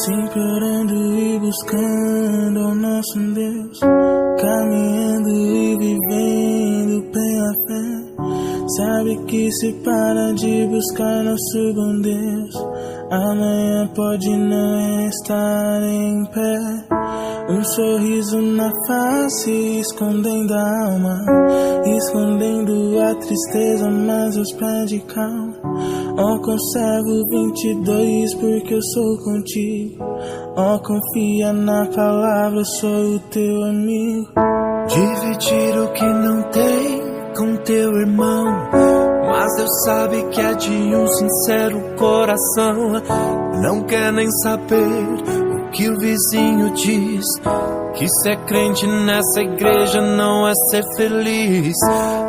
sempre orando e buscando ao nosso Deus, caminhando e vivendo pela fé. Sabe que se para de buscar nosso bom Deus, amanhã pode não estar em pé. Um sorriso na face, escondendo a alma, escondendo a tristeza, mas os pés de calma. Ó, conservo 22 porque eu sou contigo. Ó, confia na palavra, eu sou o teu amigo. Dividir o que não tem com teu irmão, mas Deus sabe que é de um sincero coração. Não quer nem saber o que o vizinho diz, que ser crente nessa igreja não é ser feliz.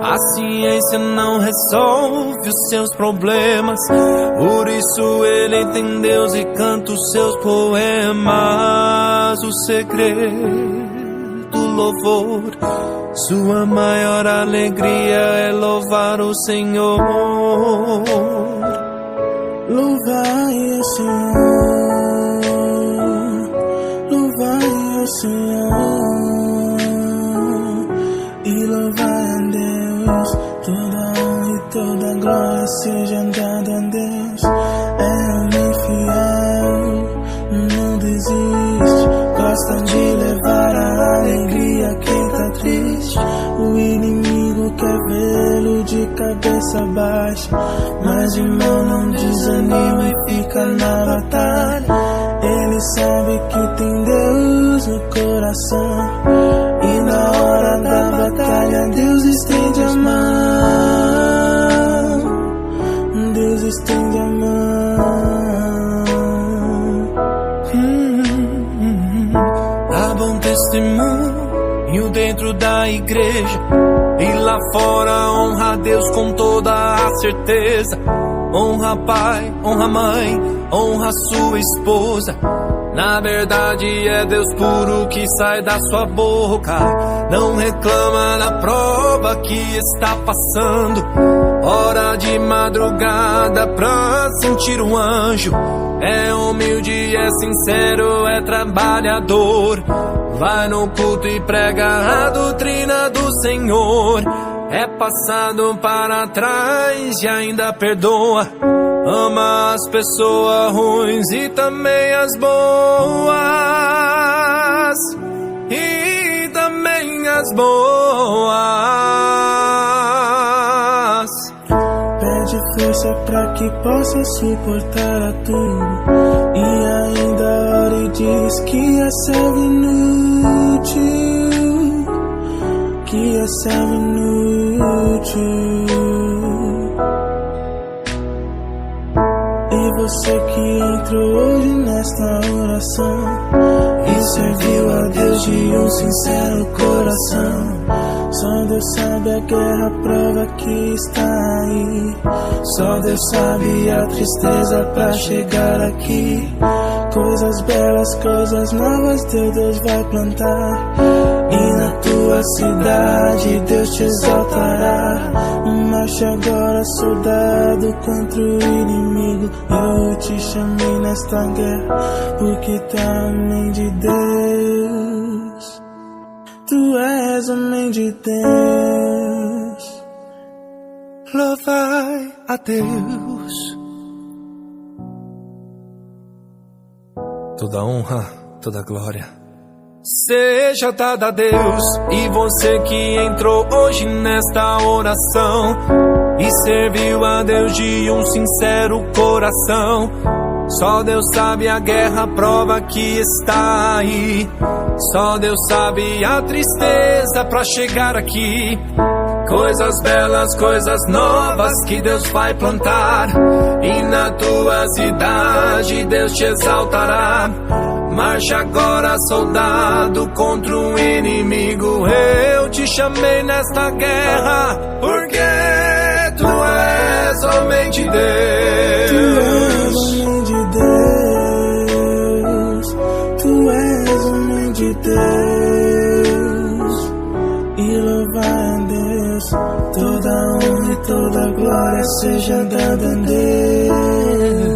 A ciência não resolve os seus problemas, por isso ele tem Deus e canta os seus poemas. O segredo do louvor, sua maior alegria é louvar o Senhor. Louvai o Senhor, louvai o Senhor, e louvai a Deus. Toda honra e toda glória seja dada a Deus. É homem fiel, não desiste, gosta de levar a alegria a quem tá triste. O inimigo quer vê-lo de cabeça baixa, mas irmão, não desanima e fica na batalha. Ele sabe que tem Deus no coração, e na hora da batalha Deus estende a mão. Deus estende a mão. Há bom testemunho dentro da igreja, e lá fora honra a Deus com toda a certeza. Honra pai, honra mãe, honra sua esposa. Na verdade é Deus puro que sai da sua boca. Não reclama da prova que está passando. Hora de madrugada pra sentir um anjo. É humilde, é sincero, é trabalhador. Vai no culto e prega a doutrina do Senhor. É passado para trás e ainda perdoa. Ama as pessoas ruins e também as boas. E também as boas. Pede força pra que possa suportar a tudo, e ainda ora e diz que é servo inútil, que é servo inútil. E você que entrou hoje nesta oração e serviu a Deus de um sincero coração, só Deus sabe a guerra, a prova que está aí. Só Deus sabe a tristeza pra chegar aqui. Coisas belas, coisas novas Deus vai plantar, e na tua cidade Deus te exaltará. Marche agora, soldado, contra o inimigo. Eu te chamei nesta guerra porque tu é homem de Deus. Tu és homem de Deus. Louvai a Deus. Toda honra, toda glória seja dada a Deus. E você que entrou hoje nesta oração e serviu a Deus de um sincero coração, só Deus sabe a guerra, a prova que está aí. Só Deus sabe a tristeza pra chegar aqui. Coisas belas, coisas novas que Deus vai plantar, e na tua cidade Deus te exaltará. Marche agora, soldado, contra um inimigo. Eu te chamei nesta guerra porque tu és homem de Deus. Tu és homem de Deus. Tu és homem de Deus. E louvar a Deus. Toda honra e toda glória seja dada a Deus.